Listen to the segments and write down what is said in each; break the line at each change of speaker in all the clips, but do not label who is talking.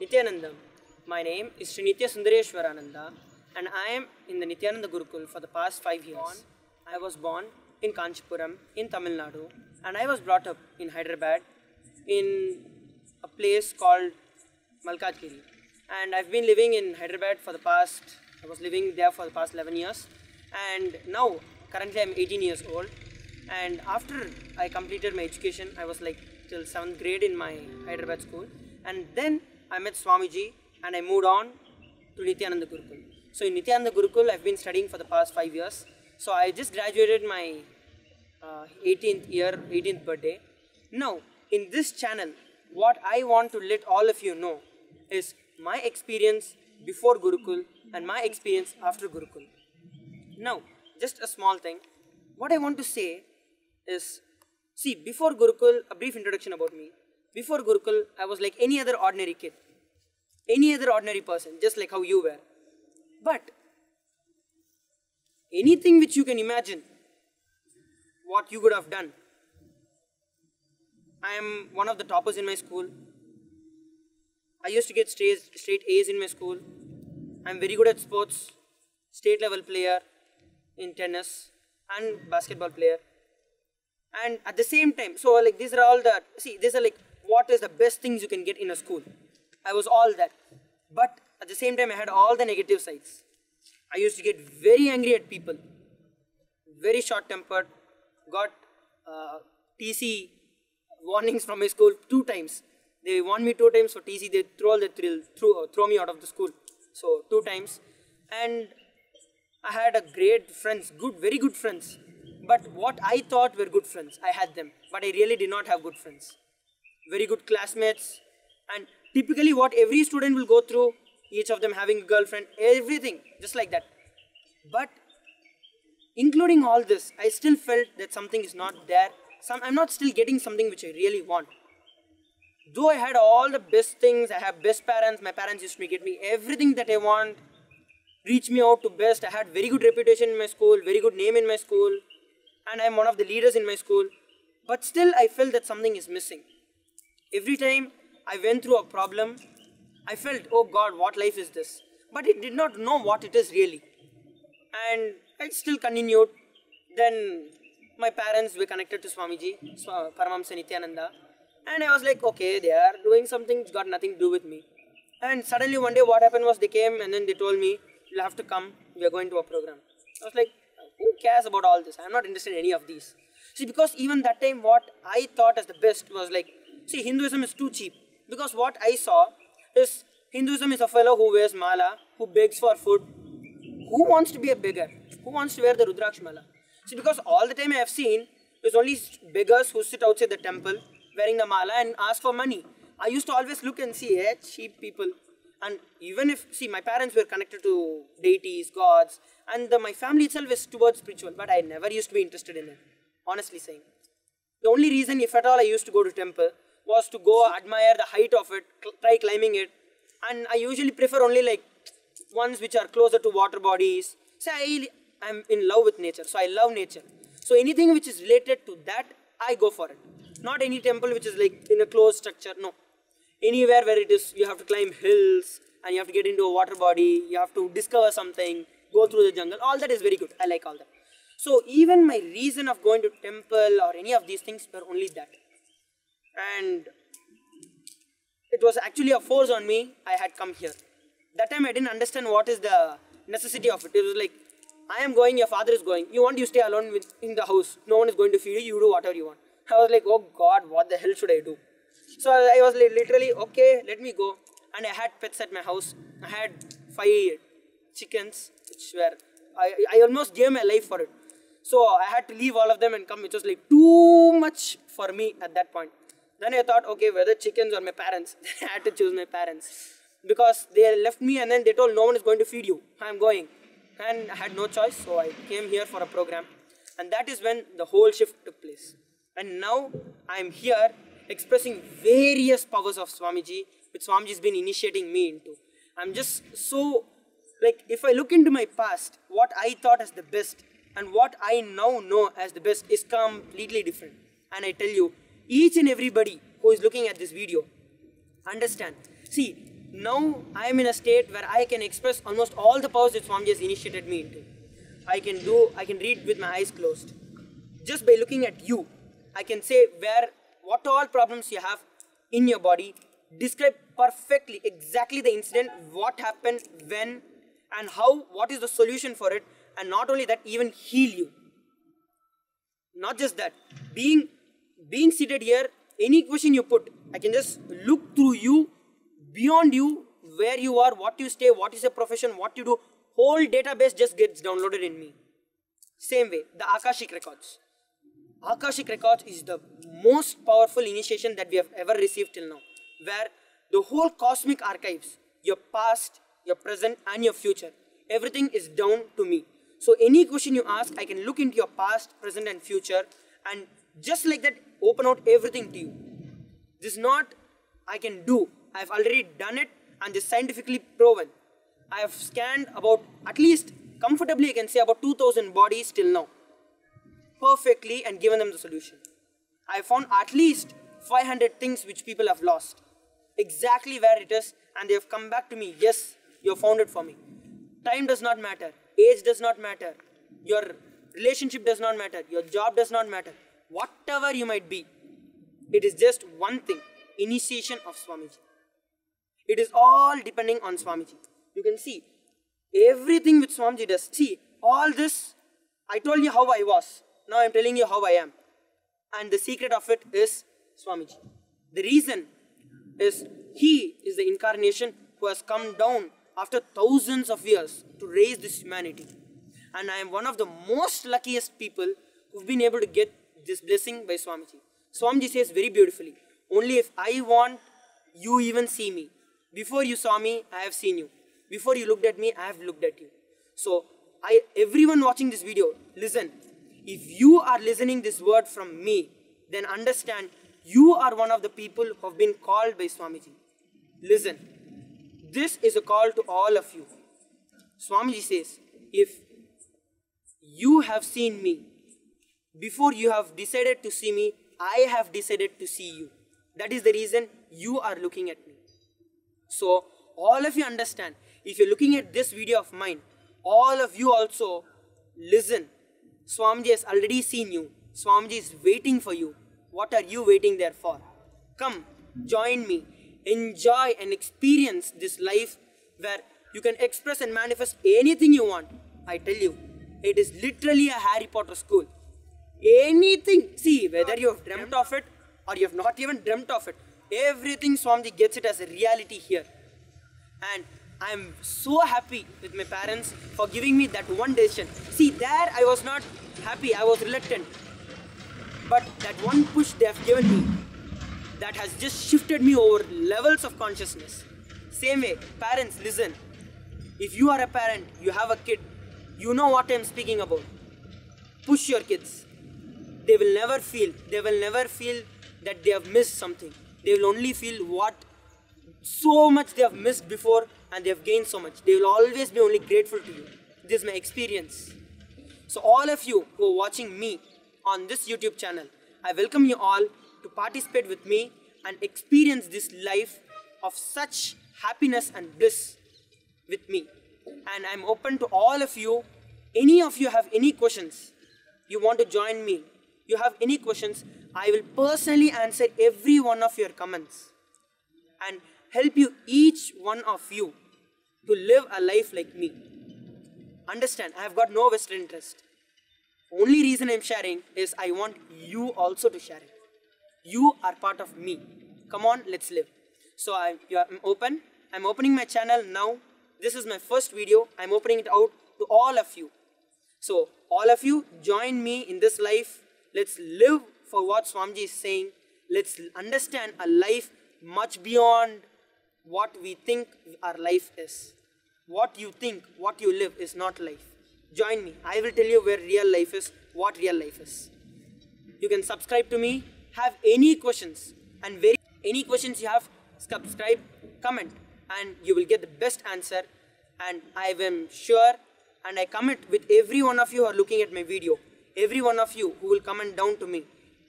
Nityanandam. My name is Srinitya Sundareshwarananda and I am in the Nityananda Gurukul for the past 5 years. I was born in Kanchipuram in Tamil Nadu and I was brought up in Hyderabad in a place called Malkajgiri. And I've been living in Hyderabad I was living there for the past 11 years. And now, currently I'm 18 years old. And after I completed my education, I was like till 7th grade in my Hyderabad school. And then I met Swamiji and I moved on to Nityananda Gurukul. So in Nityananda Gurukul, I've been studying for the past 5 years. So I just graduated my 18th birthday. Now, in this channel, what I want to let all of you know is my experience before Gurukul and my experience after Gurukul. Now, just a small thing. What I want to say is, see, before Gurukul, a brief introduction about me. Before Gurukul, I was like any other ordinary kid. Any other ordinary person, just like how you were. But, anything which you can imagine, what you could have done. I am one of the toppers in my school. I used to get straight A's in my school. I am very good at sports, state level player in tennis and basketball player. And at the same time, so like these are all the, see, these are like what is the best things you can get in a school. I was all that. But at the same time, I had all the negative sides. I used to get very angry at people, very short-tempered, got TC warnings from my school 2 times. They warned me 2 times for TC, they throw me out of the school. So 2 times. And I had a great friends, very good friends. But what I thought were good friends, I had them. But I really did not have good friends. Very good classmates. And typically what every student will go through, each of them having a girlfriend, everything, just like that. But including all this, I still felt that something is not there. I'm not still getting something which I really want. Though I had all the best things, I have best parents, my parents used to get me everything that I want, reach me out to best. I had very good reputation in my school, very good name in my school, and I'm one of the leaders in my school. But still I felt that something is missing. Every time I went through a problem, I felt, oh God, what life is this? But I did not know what it is really. And I still continued. Then my parents were connected to Swamiji, Paramahamsa Nityananda. And I was like, okay, they are doing something, it's got nothing to do with me. And suddenly one day what happened was they came and then they told me, you'll have to come, we are going to a program. I was like, who cares about all this? I'm not interested in any of these. See, because even that time what I thought as the best was like, see, Hinduism is too cheap. Because what I saw is, Hinduism is a fellow who wears mala, who begs for food. Who wants to be a beggar? Who wants to wear the Rudraksh mala? See, because all the time I have seen, there's only beggars who sit outside the temple, wearing the mala and ask for money. I used to always look and see, cheap people. And even if, see, my parents were connected to deities, gods, and my family itself is towards spiritual, but I never used to be interested in it, honestly saying. The only reason, if at all, I used to go to temple was to go admire the height of it, try climbing it, and I usually prefer only like ones which are closer to water bodies. See, I'm in love with nature, so I love nature. So anything which is related to that, I go for it. Not any temple which is like in a closed structure, no. Anywhere where it is, you have to climb hills and you have to get into a water body, you have to discover something, go through the jungle, all that is very good. I like all that. So even my reason of going to temple or any of these things were only that. And it was actually a force on me, I had come here. That time I didn't understand what is the necessity of it. It was like, I am going, your father is going. You want, you stay alone in the house. No one is going to feed you, you do whatever you want. I was like, oh God, what the hell should I do? So I was literally, okay, let me go. And I had pets at my house. I had 5 chickens, which were, I almost gave my life for it. So I had to leave all of them and come. It was like too much for me at that point. Then I thought, okay, whether chickens or my parents, I had to choose my parents. Because they left me and then they told no one is going to feed you. I am going. And I had no choice, so I came here for a program. And that is when the whole shift took place. And now I am here expressing various powers of Swamiji, which Swamiji has been initiating me into. I'm just so, like, if I look into my past, what I thought as the best and what I now know as the best is completely different. And I tell you, each and everybody who is looking at this video, understand. See, now I am in a state where I can express almost all the powers that Swamiji has initiated me into. I can read with my eyes closed. Just by looking at you, I can say what all problems you have in your body, describe perfectly, exactly the incident, what happened, when, and how, what is the solution for it, and not only that, even heal you. Not just that, being seated here, any question you put, I can just look through you, beyond you, where you are, what you stay, what is your profession, what you do, whole database just gets downloaded in me. Same way, the Akashic Records. Akashic Records is the most powerful initiation that we have ever received till now, where the whole cosmic archives, your past, your present and your future, everything is down to me. So any question you ask, I can look into your past, present and future, and just like that open out everything to you. This is not I can do, I have already done it and this is scientifically proven. I have scanned about, at least comfortably I can say, about 2000 bodies till now, perfectly, and given them the solution. I found at least 500 things which people have lost, exactly where it is, and they have come back to me. Yes, you have found it for me. Time does not matter, age does not matter, your relationship does not matter, your job does not matter, whatever you might be, it is just one thing, initiation of Swamiji. It is all depending on Swamiji. You can see everything which Swamiji does. See, all this, I told you how I was. Now I am telling you how I am. And the secret of it is Swamiji. The reason is he is the incarnation who has come down after thousands of years to raise this humanity. And I am one of the most luckiest people who have been able to get this blessing by Swamiji. Swamiji says very beautifully, only if I want, you even see me. Before you saw me, I have seen you. Before you looked at me, I have looked at you. So, everyone watching this video, listen. If you are listening this word from me, then understand you are one of the people who have been called by Swamiji. Listen, this is a call to all of you. Swamiji says, if you have seen me, before you have decided to see me, I have decided to see you. That is the reason you are looking at me. So, all of you understand, if you're looking at this video of mine, all of you also listen. Swamiji has already seen you. Swamiji is waiting for you. What are you waiting there for? Come, join me. Enjoy and experience this life where you can express and manifest anything you want. I tell you, it is literally a Harry Potter school. Anything, see, whether you have dreamt of it or you have not even dreamt of it, everything Swamiji gets it as a reality here. And I am so happy with my parents for giving me that one decision. See, there I was not happy, I was reluctant. But that one push they have given me, that has just shifted me over levels of consciousness. Same way, parents, listen. If you are a parent, you have a kid, you know what I am speaking about. Push your kids. They will never feel that they have missed something. They will only feel what so much they have missed before and they have gained so much. They will always be only grateful to you. This is my experience. So all of you who are watching me on this YouTube channel, I welcome you all to participate with me and experience this life of such happiness and bliss with me. And I'm open to all of you. Any of you have any questions, you want to join me, you have any questions, I will personally answer every one of your comments and help you, each one of you, to live a life like me. Understand, I have got no vested interest. Only reason I'm sharing is I want you also to share it. You are part of me. Come on, let's live. So I'm open. I'm opening my channel now. This is my first video. I'm opening it out to all of you. So all of you, join me in this life. Let's live for what Swamiji is saying. Let's understand a life much beyond what we think our life is. What you think, what you live is not life. Join me. I will tell you where real life is, what real life is. You can subscribe to me. Have any questions, and any questions you have, subscribe, comment, and you will get the best answer. And I am sure, and I commit with every one of you who are looking at my video, every one of you who will comment down to me,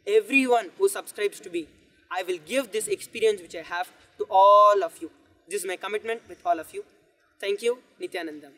everyone who subscribes to me, I will give this experience which I have to all of you. This is my commitment with all of you. Thank you, Nityanandam.